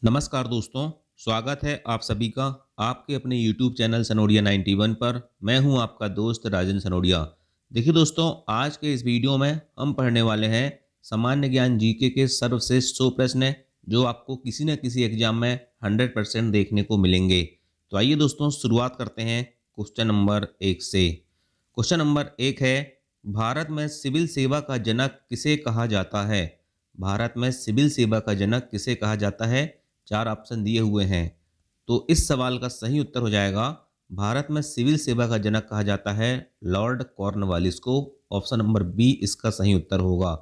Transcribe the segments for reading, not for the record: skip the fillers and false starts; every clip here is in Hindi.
नमस्कार दोस्तों, स्वागत है आप सभी का आपके अपने YouTube चैनल सनोडिया 91 पर। मैं हूं आपका दोस्त राजन सनोडिया। देखिए दोस्तों, आज के इस वीडियो में हम पढ़ने वाले हैं सामान्य ज्ञान जीके के सर्वश्रेष्ठ 100 प्रश्न जो आपको किसी न किसी एग्जाम में 100% देखने को मिलेंगे। तो आइए दोस्तों, शुरुआत करते हैं क्वेश्चन नंबर 1 से। क्वेश्चन नंबर 1 है, भारत में सिविल सेवा का जनक किसे कहा जाता है? भारत में सिविल सेवा का जनक किसे कहा जाता है? चार ऑप्शन दिए हुए हैं। तो इस सवाल का सही उत्तर हो जाएगा, भारत में सिविल सेवा का जनक कहा जाता है लॉर्ड कॉर्नवालिस को। ऑप्शन नंबर बी इसका सही उत्तर होगा।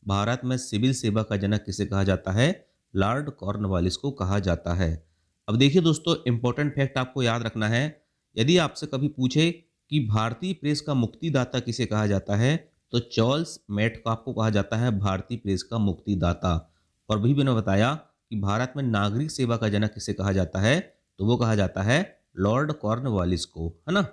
भारत में सिविल सेवा का जनक किसे कहा जाता है? लॉर्ड कॉर्नवालिस को कहा जाता है। अब देखिए दोस्तों, इंपॉर्टेंट फैक्ट आपको याद रखना है। यदि आपसे कभी पूछे कि भारतीय प्रेस का मुक्तिदाता किसे कहा जाता है, तो चार्ल्स मेट को आपको कहा जाता है भारतीय प्रेस का मुक्तिदाता। और भी मैंने बताया कि भारत में नागरिक सेवा का जनक किसे कहा जाता है, तो वो कहा जाता है लॉर्ड कॉर्नवालिस को, है ना।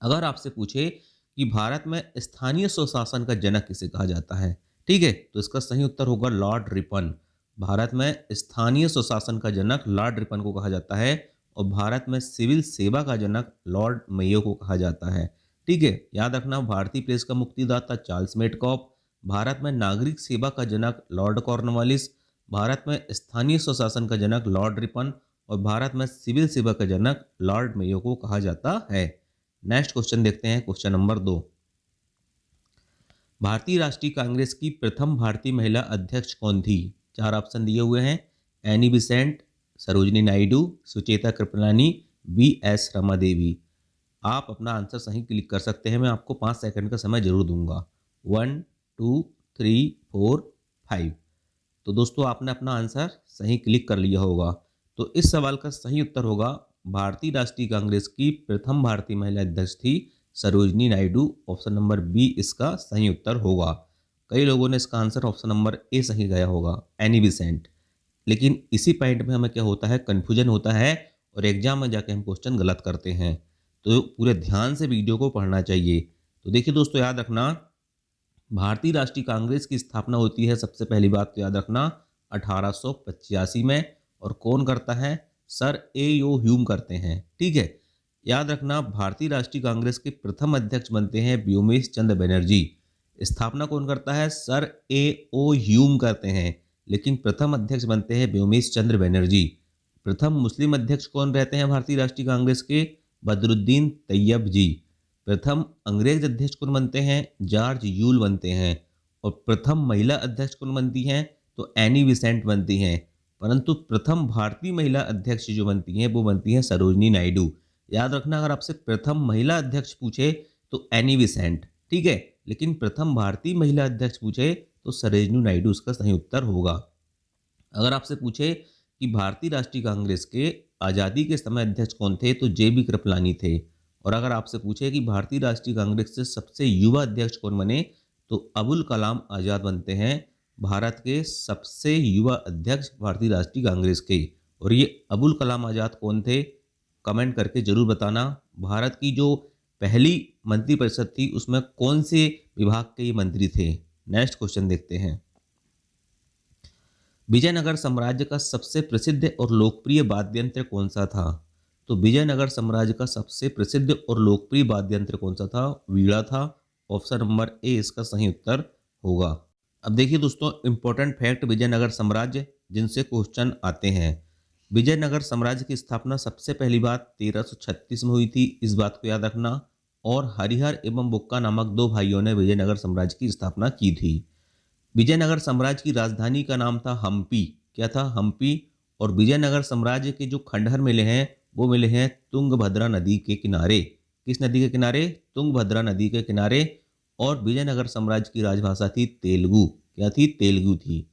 अगर आपसे पूछे कि भारत में स्थानीय स्वशासन का जनक किसे कहा जाता है, ठीक है, तो इसका सही उत्तर होगा लॉर्ड रिपन। भारत में स्थानीय स्वशासन का जनक लॉर्ड रिपन को कहा जाता है और भारत में सिविल सेवा का जनक लॉर्ड मेयो को कहा जाता है। ठीक है, याद रखना, भारतीय प्रेस का मुक्तिदाता चार्ल्स मेटकॉफ, भारत में नागरिक सेवा का जनक लॉर्ड कॉर्नवालिस, भारत में स्थानीय स्वशासन का जनक लॉर्ड रिपन और भारत में सिविल सेवा का जनक लॉर्ड मेयो को कहा जाता है। नेक्स्ट क्वेश्चन देखते हैं, क्वेश्चन नंबर 2। भारतीय राष्ट्रीय कांग्रेस की प्रथम भारतीय महिला अध्यक्ष कौन थी? चार ऑप्शन दिए हुए हैं। Annie Besant, Sarojini Naidu, Sucheta Kripalani, B S Rama Devi. आप अपना आंसर सही क्लिक कर सकते हैं। मैं आपको 5 सेकंड का समय जरूर दूंगा। 1 2 3 4 5। तो दोस्तों, आपने अपना आंसर सही क्लिक कर लिया होगा। तो इस सवाल का सही उत्तर होगा, भारतीय राष्ट्रीय कांग्रेस की प्रथम भारतीय महिला अध्यक्ष थी Sarojini Naidu. Option number B इसका सही उत्तर होगा। कई लोगों ने इसका आंसर ऑप्शन नंबर ए सही गया होगा, एनी बिसेंट। लेकिन इसी पॉइंट में हमें क्या होता है, कन्फ्यूजन होता है और एग्जाम में जाके हम क्वेश्चन गलत करते हैं। तो पूरे ध्यान से वीडियो को पढ़ना चाहिए। तो देखिए दोस्तों, याद रखना, भारतीय राष्ट्रीय कांग्रेस की स्थापना होती है, सबसे पहली बात तो याद रखना, 1885 में। और कौन करता है? सर ए यो ह्यूम करते हैं। ठीक है, याद रखना, भारतीय राष्ट्रीय कांग्रेस के प्रथम अध्यक्ष बनते हैं व्योमेश चंद्र बनर्जी। स्थापना कौन करता है? सर ए ओ ह्यूम करते हैं, लेकिन प्रथम अध्यक्ष बनते हैं व्योमेश चंद्र बनर्जी। प्रथम मुस्लिम अध्यक्ष कौन रहते हैं भारतीय राष्ट्रीय कांग्रेस के? बदरुद्दीन तैयब जी। प्रथम अंग्रेज अध्यक्ष कौन बनते हैं? जॉर्ज यूल बनते हैं। और प्रथम महिला अध्यक्ष कौन बनती हैं? तो एनी बिसेंट बनती हैं। परंतु प्रथम भारतीय महिला अध्यक्ष जो बनती हैं वो बनती हैं सरोजिनी नायडू। याद रखना, अगर आपसे प्रथम महिला अध्यक्ष पूछे तो एनी बिसेंट, ठीक है, लेकिन प्रथम भारतीय महिला अध्यक्ष पूछे तो सरोजिनी नायडू उसका सही उत्तर होगा। अगर आपसे पूछे कि भारतीय राष्ट्रीय कांग्रेस के आज़ादी के समय अध्यक्ष कौन थे, तो जे बी कृपलानी थे। और अगर आपसे पूछे कि भारतीय राष्ट्रीय कांग्रेस से सबसे युवा अध्यक्ष कौन बने, तो अबुल कलाम आज़ाद बनते हैं भारत के सबसे युवा अध्यक्ष भारतीय राष्ट्रीय कांग्रेस के। और ये अबुल कलाम आज़ाद कौन थे, कमेंट करके जरूर बताना। भारत की जो पहली मंत्रिपरिषद थी उसमें कौन से विभाग के ये मंत्री थे। नेक्स्ट क्वेश्चन देखते हैं। विजयनगर साम्राज्य का सबसे प्रसिद्ध और लोकप्रिय वाद्य यंत्र कौन सा था? तो विजयनगर साम्राज्य का सबसे प्रसिद्ध और लोकप्रिय वाद्य यंत्र कौन सा था? वीणा था। ऑप्शन नंबर ए इसका सही उत्तर होगा। अब देखिए दोस्तों, इंपॉर्टेंट फैक्ट विजयनगर साम्राज्य जिनसे क्वेश्चन आते हैं। विजयनगर साम्राज्य की स्थापना सबसे पहली बात 1336 में हुई थी, इस बात को याद रखना। और हरिहर एवं बुक्का नामक दो भाइयों ने विजयनगर साम्राज्य की स्थापना की थी। विजयनगर साम्राज्य की राजधानी का नाम था हम्पी। क्या था? हम्पी। और विजयनगर साम्राज्य के जो खंडहर मिले हैं वो मिले हैं तुंगभद्रा नदी के किनारे। किस नदी के किनारे? तुंगभद्रा नदी के किनारे। और विजयनगर साम्राज्य की राजभाषा थी तेलुगु। क्या थी? तेलुगु थी।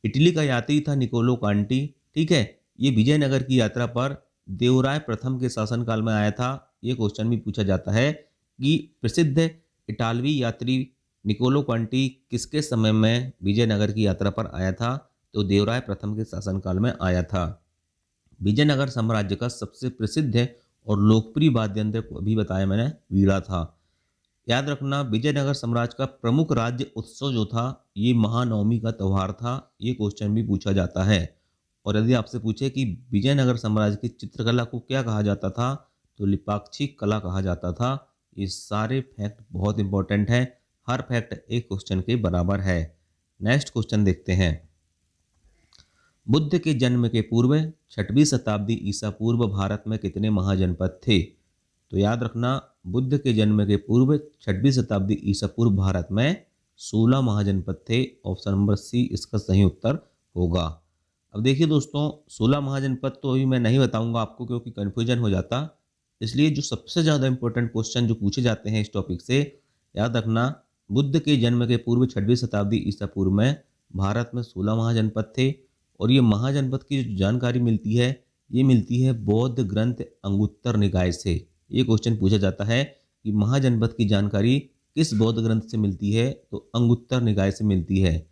इटली का यात्री था निकोलो कांटी। ठीक है, ये विजयनगर की यात्रा पर देवराय प्रथम के शासनकाल में आया था। ये क्वेश्चन भी पूछा जाता है कि प्रसिद्ध इटालवी यात्री निकोलो कांटी किसके समय में विजयनगर की यात्रा पर आया था? तो देवराय प्रथम के शासनकाल में आया था। विजयनगर साम्राज्य का सबसे प्रसिद्ध और लोकप्रिय वाद्य यंत्र को अभी बताया मैंने, वीणा था। याद रखना, विजयनगर साम्राज्य का प्रमुख राज्य उत्सव जो था ये महानवमी का त्यौहार था। ये क्वेश्चन भी पूछा जाता है। और यदि आपसे पूछे कि विजयनगर साम्राज्य की चित्रकला को क्या कहा जाता था, तो लिपाक्षी कला कहा जाता था। ये सारे फैक्ट बहुत इंपॉर्टेंट हैं, हर फैक्ट एक क्वेश्चन के बराबर है। नेक्स्ट क्वेश्चन देखते हैं। बुद्ध के जन्म के पूर्व 6वीं शताब्दी ईसा पूर्व भारत में कितने महाजनपद थे? तो याद रखना, बुद्ध के जन्म के पूर्व 6वीं शताब्दी ईसा पूर्व भारत में 16 महाजनपद थे। ऑप्शन नंबर सी इसका सही उत्तर होगा। अब देखिए दोस्तों, 16 महाजनपद तो अभी मैं नहीं बताऊंगा आपको, क्योंकि कन्फ्यूजन हो जाता। इसलिए जो सबसे ज़्यादा इंपॉर्टेंट क्वेश्चन जो पूछे जाते हैं इस टॉपिक से, याद रखना, बुद्ध के जन्म के पूर्व 6वीं शताब्दी ईसा पूर्व में भारत में 16 महाजनपद थे। और ये महाजनपद की जो जानकारी मिलती है, ये मिलती है बौद्ध ग्रंथ अंगुत्तर निकाय से। ये क्वेश्चन पूछा जाता है कि महाजनपद की जानकारी किस बौद्ध ग्रंथ से मिलती है, तो अंगुत्तर निकाय से मिलती है।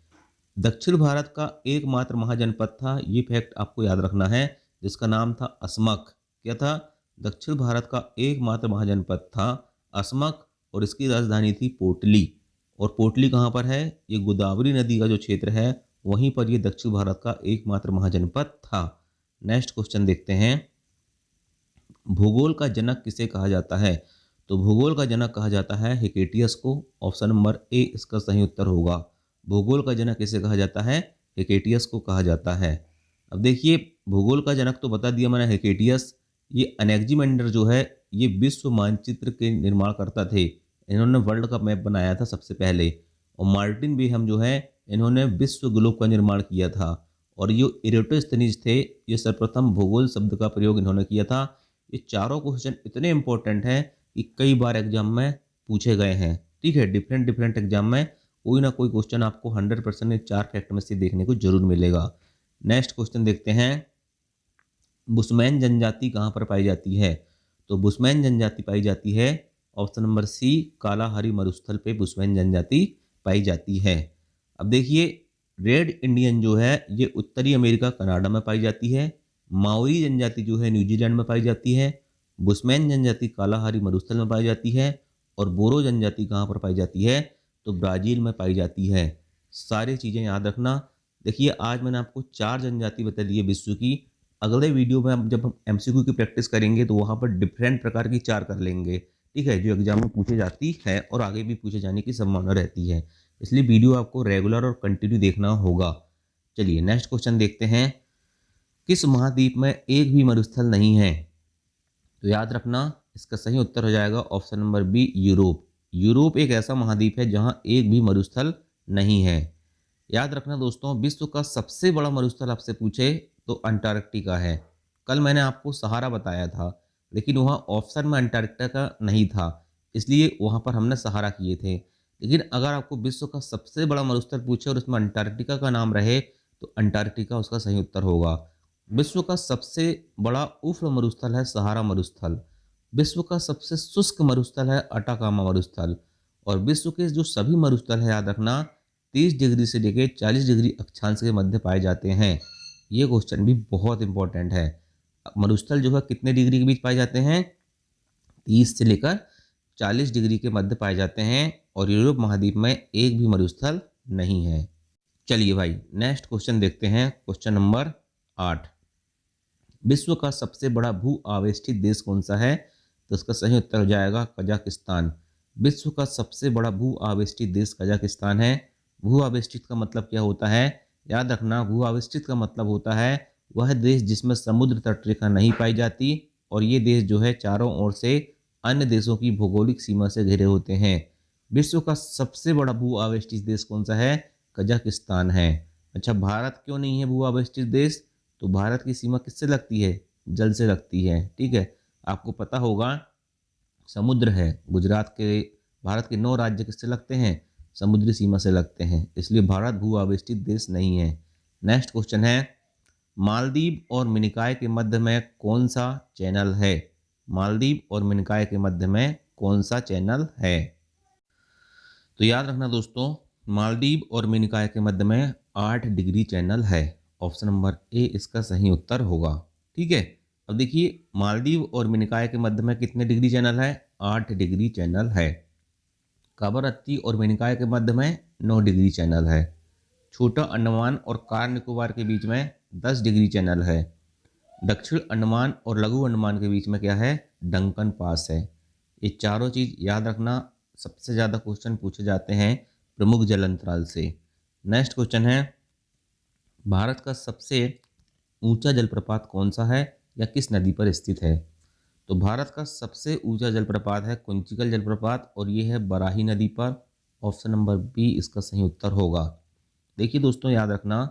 दक्षिण भारत का एकमात्र महाजनपद था, ये फैक्ट आपको याद रखना है, जिसका नाम था असमक। क्या था? दक्षिण भारत का एकमात्र महाजनपद था असमक, और इसकी राजधानी थी पोटली। और पोटली कहाँ पर है? ये गोदावरी नदी का जो क्षेत्र है, वहीं पर ये दक्षिण भारत का एकमात्र महाजनपद था। नेक्स्ट क्वेश्चन देखते हैं। भूगोल का जनक किसे कहा जाता है? तो भूगोल का जनक कहा जाता है हेकेटियस को। ऑप्शन नंबर ए इसका सही उत्तर होगा। भूगोल का जनक किसे कहा जाता है? हेकेटियस को कहा जाता है। अब देखिए, भूगोल का जनक तो बता दिया मैंने, हेकेटियस। ये अनेक्जिमेंडर जो है, ये विश्व मानचित्र के निर्माण करता थे। इन्होंने वर्ल्ड का मैप बनाया था सबसे पहले। और मार्टिन बेहम जो है, इन्होंने विश्व ग्लोब का निर्माण किया था। और ये इरेटोस्थनीज थे, ये सर्वप्रथम भूगोल शब्द का प्रयोग इन्होंने किया था। ये चारों क्वेश्चन इतने इंपॉर्टेंट हैं कि कई बार एग्जाम में पूछे गए हैं। ठीक है, डिफरेंट डिफरेंट एग्जाम में कोई ना कोई क्वेश्चन आपको 100% चार फैक्ट में से देखने को जरूर मिलेगा। नेक्स्ट क्वेश्चन देखते हैं। बुशमैन जनजाति कहाँ पर पाई जाती है? तो बुशमैन जनजाति पाई जाती है, ऑप्शन नंबर सी, कालाहारी मरुस्थल पे बुशमैन जनजाति पाई जाती है। अब देखिए, रेड इंडियन जो है, ये उत्तरी अमेरिका कनाडा में पाई जाती है। माओरी जनजाति जो है न्यूजीलैंड में पाई जाती है। बुशमैन जनजाति कालाहारी मरुस्थल में पाई जाती है। और बोरो जनजाति कहाँ पर पाई जाती है? तो ब्राज़ील में पाई जाती है। सारी चीज़ें याद रखना। देखिए, आज मैंने आपको 4 जनजाति बता दी है विश्व की। अगले वीडियो में जब हम एमसीक्यू की प्रैक्टिस करेंगे, तो वहाँ पर डिफरेंट प्रकार की 4 कर लेंगे। ठीक है, जो एग्जाम में पूछे जाती है और आगे भी पूछे जाने की संभावना रहती है। इसलिए वीडियो आपको रेगुलर और कंटिन्यू देखना होगा। चलिए नेक्स्ट क्वेश्चन देखते हैं। किस महाद्वीप में एक भी मरुस्थल नहीं है? तो याद रखना, इसका सही उत्तर हो जाएगा option number B, Europe. Europe एक ऐसा महाद्वीप है जहां एक भी मरुस्थल नहीं है। याद रखना दोस्तों, विश्व का सबसे बड़ा मरुस्थल आपसे पूछे तो अंटार्कटिका है। कल मैंने आपको सहारा बताया था, लेकिन वहाँ ऑप्शन में अंटार्कटिका नहीं था, इसलिए वहाँ पर हमने सहारा किए थे। लेकिन अगर आपको विश्व का सबसे बड़ा मरुस्थल पूछे और उसमें अंटार्कटिका का नाम रहे, तो अंटार्कटिका उसका सही उत्तर होगा। विश्व का सबसे बड़ा उष्ण मरुस्थल है सहारा मरुस्थल। विश्व का सबसे शुष्क मरुस्थल है अटाकामा मरुस्थल। और विश्व के जो सभी मरुस्थल है, याद रखना, 30 डिग्री से लेकर 40 डिग्री अक्षांश के मध्य पाए जाते हैं। ये क्वेश्चन भी बहुत इंपॉर्टेंट है। मरुस्थल जो है कितने डिग्री के बीच पाए जाते हैं? 30 से लेकर 40 डिग्री के मध्य पाए जाते हैं। और यूरोप महाद्वीप में एक भी मरुस्थल नहीं है। चलिए भाई, नेक्स्ट क्वेश्चन देखते हैं। Question number 8। विश्व का सबसे बड़ा भू आवेष्टित देश कौन सा है? तो इसका सही उत्तर हो जाएगा कजाकिस्तान। विश्व का सबसे बड़ा भू आवेष्टित देश कजाकिस्तान है। भू आवेष्टित का मतलब क्या होता है? याद रखना, भू आवेष्टित का मतलब होता है वह देश जिसमें समुद्र तट रेखा नहीं पाई जाती, और ये देश जो है चारों ओर से अन्य देशों की भौगोलिक सीमा से घिरे होते हैं। विश्व का सबसे बड़ा भू आवेष्टित देश कौन सा है? कजाकिस्तान है। अच्छा, भारत क्यों नहीं है भू आवेष्टित देश? तो भारत की सीमा किससे लगती है? जल से लगती है। ठीक है, आपको पता होगा समुद्र है। गुजरात के, भारत के 9 राज्य किससे लगते हैं? समुद्री सीमा से लगते हैं। इसलिए भारत भू आवेष्टित देश नहीं है। नेक्स्ट क्वेश्चन है। मालदीव और मिनिकॉय के मध्य में कौन सा चैनल है? मालदीव और मिनिकॉय के मध्य में कौन सा चैनल है? तो याद रखना दोस्तों, मालदीव और मिनिकॉय के मध्य में 8 डिग्री चैनल है। ऑप्शन नंबर ए इसका सही उत्तर होगा। ठीक है, अब देखिए, मालदीव और मिनिकॉय के मध्य में कितने डिग्री चैनल है? 8 डिग्री चैनल है। काबरत्ती और मिनिकॉय के मध्य में 9 डिग्री चैनल है। छोटा अंडमान और कार निकोबार के बीच में 10 डिग्री चैनल है। दक्षिण अंडमान और लघु अंडमान के बीच में क्या है, डंकन पास है। ये चारों चीज़ याद रखना, सबसे ज़्यादा क्वेश्चन पूछे जाते हैं प्रमुख जल अंतराल से। नेक्स्ट क्वेश्चन है, भारत का सबसे ऊंचा जलप्रपात कौन सा है या किस नदी पर स्थित है? तो भारत का सबसे ऊंचा जलप्रपात है कुंचिकल जलप्रपात और ये है बराही नदी पर। ऑप्शन नंबर बी इसका सही उत्तर होगा। देखिए दोस्तों, याद रखना,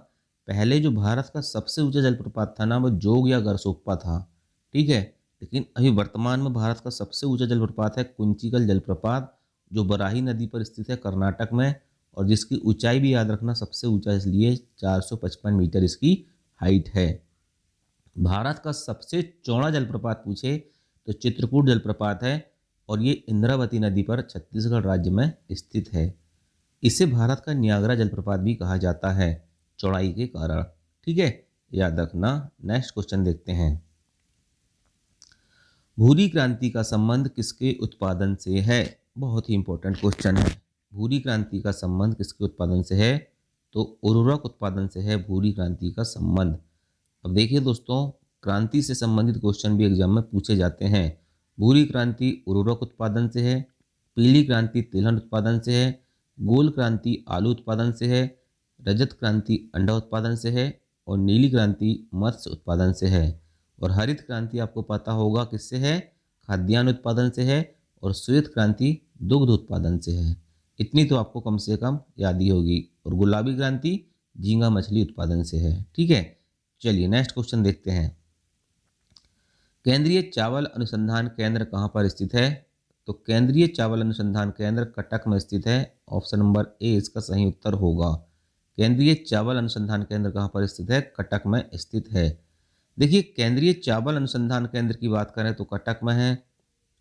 पहले जो भारत का सबसे ऊंचा जलप्रपात था ना, वो जोग या गरसोप्पा था, ठीक है। लेकिन अभी वर्तमान में भारत का सबसे ऊंचा जलप्रपात है कुंचिकल जलप्रपात, जो बराही नदी पर स्थित है कर्नाटक में, और जिसकी ऊंचाई भी याद रखना सबसे ऊंचा इसलिए 455 मीटर इसकी हाइट है। भारत का सबसे चौड़ा जलप्रपात पूछे तो चित्रकूट जलप्रपात है, और ये इंद्रावती नदी पर छत्तीसगढ़ राज्य में स्थित है। इसे भारत का नियाग्रा जलप्रपात भी कहा जाता है चौड़ाई के कारण, ठीक है, याद रखना। नेक्स्ट क्वेश्चन देखते हैं, भूरी क्रांति का संबंध किसके उत्पादन से है? बहुत ही इंपॉर्टेंट क्वेश्चन है। भूरी क्रांति का संबंध किसके उत्पादन से है? तो उर्वरक उत्पादन से है भूरी क्रांति का संबंध। अब देखिए दोस्तों, क्रांति से संबंधित क्वेश्चन भी एग्जाम में पूछे जाते हैं। भूरी क्रांति उर्वरक उत्पादन से है, पीली क्रांति तिलहन उत्पादन से है, गोल क्रांति आलू उत्पादन से है, रजत क्रांति अंडा उत्पादन से है, और नीली क्रांति मत्स्य उत्पादन से है। और हरित क्रांति आपको पता होगा किससे है, खाद्यान्न उत्पादन से है, और श्वेत क्रांति दुग्ध उत्पादन से है। इतनी तो आपको कम से कम याद ही होगी। और गुलाबी क्रांति झींगा मछली उत्पादन से है, ठीक है। चलिए नेक्स्ट क्वेश्चन देखते हैं, केंद्रीय चावल अनुसंधान केंद्र कहाँ पर स्थित है? तो केंद्रीय चावल अनुसंधान केंद्र कटक में स्थित है। ऑप्शन नंबर ए इसका सही उत्तर होगा। केंद्रीय चावल अनुसंधान केंद्र कहाँ पर स्थित है? कटक में स्थित है। देखिए, केंद्रीय चावल अनुसंधान केंद्र की बात करें तो कटक में है।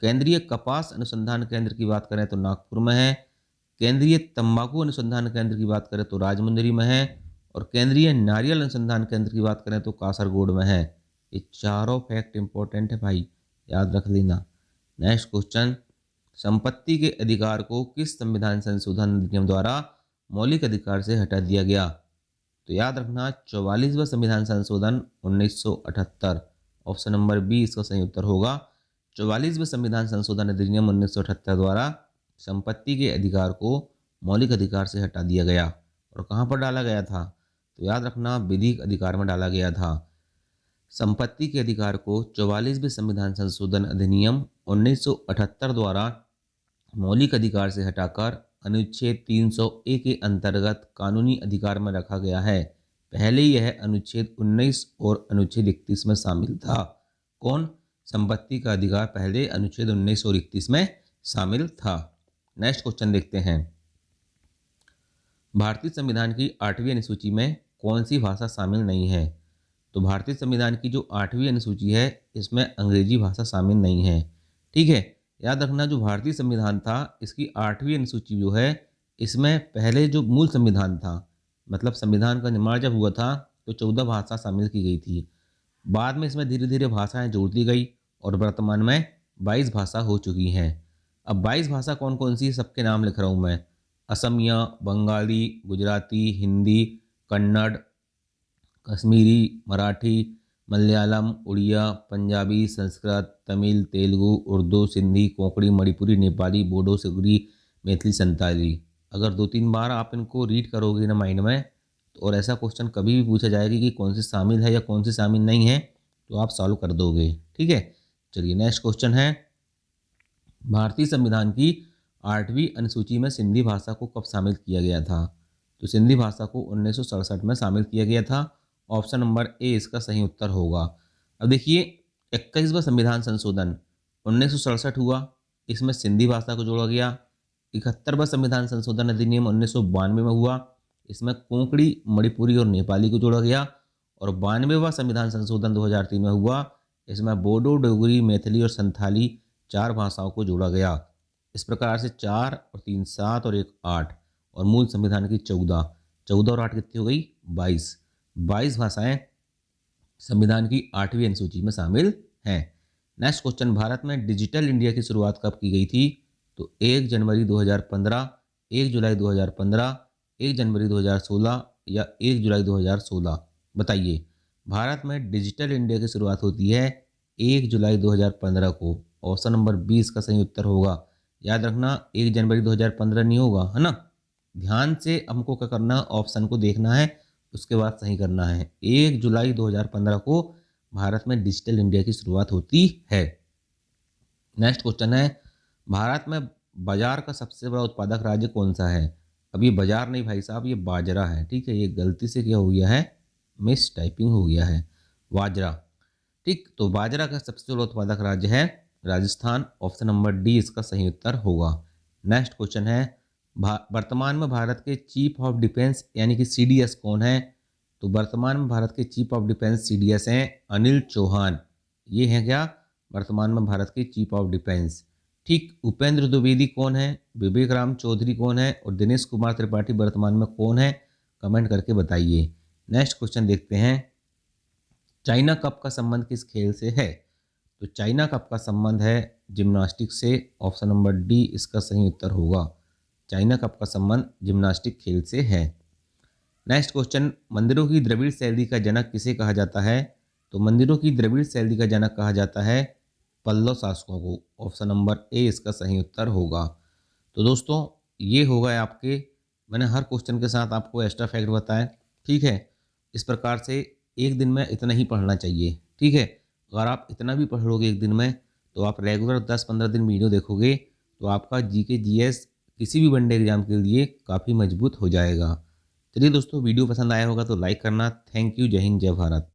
केंद्रीय कपास अनुसंधान केंद्र की बात करें तो नागपुर में है। केंद्रीय तंबाकू अनुसंधान केंद्र की बात करें तो राजमुंदरी में है। और केंद्रीय नारियल अनुसंधान केंद्र की बात करें तो कासरगोड में है। ये चारों फैक्ट इंपॉर्टेंट है भाई, याद रख लेना। नेक्स्ट क्वेश्चन, संपत्ति के अधिकार को किस संविधान संशोधन अधिनियम द्वारा मौलिक अधिकार से हटा दिया गया? तो याद रखना 44वां संविधान संशोधन 1978। ऑप्शन नंबर बी इसका सही उत्तर होगा। 44वें संविधान संशोधन अधिनियम 1978 द्वारा संपत्ति के अधिकार को मौलिक अधिकार से हटा दिया गया। और कहाँ पर डाला गया था? तो याद रखना विधिक अधिकार में डाला गया था। संपत्ति के अधिकार को 44वें संविधान संशोधन अधिनियम 1978 द्वारा मौलिक अधिकार से हटाकर अनुच्छेद 300A के अंतर्गत कानूनी अधिकार में रखा गया है। पहले यह अनुच्छेद 19 और अनुच्छेद 31 में शामिल था। कौन? संपत्ति का अधिकार पहले अनुच्छेद 19 और 31 में शामिल था। नेक्स्ट क्वेश्चन देखते हैं, भारतीय संविधान की 8वीं अनुसूची में कौन सी भाषा शामिल नहीं है? तो भारतीय संविधान की जो 8वीं अनुसूची है इसमें अंग्रेजी भाषा शामिल नहीं है, ठीक है। याद रखना, जो भारतीय संविधान था इसकी 8वीं अनुसूची जो है, इसमें पहले जो मूल संविधान था, मतलब संविधान का निर्माण जब हुआ था तो 14 भाषा शामिल की गई थी। बाद में इसमें धीरे धीरे भाषाएं जोड़ दी गई और वर्तमान में 22 भाषा हो चुकी हैं। अब 22 भाषा कौन कौन सी, सबके नाम लिख रहा हूँ मैं। असमिया, बंगाली, गुजराती, हिंदी, कन्नड़, कश्मीरी, मराठी, मलयालम, उड़िया, पंजाबी, संस्कृत, तमिल, तेलुगु, उर्दू, सिंधी, कोंकणी, मणिपुरी, नेपाली, बोडो, सिगरी, मैथिली, संताली। अगर 2-3 बार आप इनको रीड करोगे ना माइंड में, तो और ऐसा क्वेश्चन कभी भी पूछा जाएगा कि कौन सी शामिल है या कौन सी शामिल नहीं है, तो आप सॉल्व कर दोगे, ठीक है। चलिए नेक्स्ट क्वेश्चन है, भारतीय संविधान की 8वीं अनुसूची में सिंधी भाषा को कब शामिल किया गया था? तो सिंधी भाषा को 1967 में शामिल किया गया था। ऑप्शन नंबर ए इसका सही उत्तर होगा। अब देखिए, 21वां संविधान संशोधन 1967 हुआ, इसमें सिंधी भाषा को जोड़ा गया। 71वां संविधान संशोधन अधिनियम 1992 में हुआ, इसमें कोंकणी, मणिपुरी और नेपाली को जोड़ा गया। और 92वां संविधान संशोधन 2003 में हुआ, इसमें बोडो, डोगरी, मैथिली और संथाली 4 भाषाओं को जोड़ा गया। इस प्रकार से 4 और 3 7 और 1 8, और मूल संविधान की 14 और 8 कितनी हो गई? 22 भाषाएं संविधान की 8वीं अनुसूची में शामिल हैं। नेक्स्ट क्वेश्चन, भारत में डिजिटल इंडिया की शुरुआत कब की गई थी? तो 1 जनवरी 2015, 1 जुलाई 2015, 1 जनवरी 2016 या 1 जुलाई 2016? बताइए। भारत में डिजिटल इंडिया की शुरुआत होती है 1 जुलाई 2015 को। ऑप्शन नंबर 20 का सही उत्तर होगा। याद रखना 1 जनवरी 2015 नहीं होगा, है ना। ध्यान से हमको क्या करना, ऑप्शन को देखना है, उसके बाद सही करना है। 1 जुलाई 2015 को भारत में डिजिटल इंडिया की शुरुआत होती है। नेक्स्ट क्वेश्चन है, भारत में बाजार का सबसे बड़ा उत्पादक राज्य कौन सा है। अब ये बाजार नहीं भाई साहब, ये बाजरा है। ठीक है, ये गलती से क्या हो गया है, मिस टाइपिंग हो गया है, बाजरा। ठीक, तो बाजरा का सबसे बड़ा उत्पादक राज्य है राजस्थान। ऑप्शन नंबर डी इसका सही उत्तर होगा। नेक्स्ट क्वेश्चन है, वर्तमान में भारत के चीफ ऑफ डिफेंस यानी कि सीडीएस कौन है। तो वर्तमान में भारत के चीफ ऑफ डिफेंस सीडीएस हैं अनिल चौहान। ये हैं क्या, वर्तमान में भारत के चीफ ऑफ डिफेंस। ठीक, उपेंद्र द्विवेदी कौन है, विवेक राम चौधरी कौन है और दिनेश कुमार त्रिपाठी वर्तमान में कौन है, कमेंट करके बताइए। नेक्स्ट क्वेश्चन देखते हैं, चाइना कप का संबंध किस खेल से है। तो चाइना कप का संबंध है जिम्नास्टिक से। ऑप्शन नंबर डी इसका सही उत्तर होगा। चाइना कप का संबंध जिम्नास्टिक खेल से है। नेक्स्ट क्वेश्चन, मंदिरों की द्रविड़ शैली का जनक किसे कहा जाता है। तो मंदिरों की द्रविड़ शैली का जनक कहा जाता है पल्लव शासकों को। ऑप्शन नंबर ए इसका सही उत्तर होगा। तो दोस्तों ये हो गए आपके, मैंने हर क्वेश्चन के साथ आपको एक्स्ट्रा फैक्ट बताया। ठीक है, इस प्रकार से एक दिन में इतना ही पढ़ना चाहिए। ठीक है, अगर आप इतना भी पढ़ लोगे एक दिन में, तो आप रेगुलर 10-15 दिन वीडियो देखोगे तो आपका जीके जीएस किसी भी वनडे एग्जाम के लिए काफ़ी मजबूत हो जाएगा। चलिए दोस्तों, वीडियो पसंद आया होगा तो लाइक करना। थैंक यू, जय हिंद, जय भारत।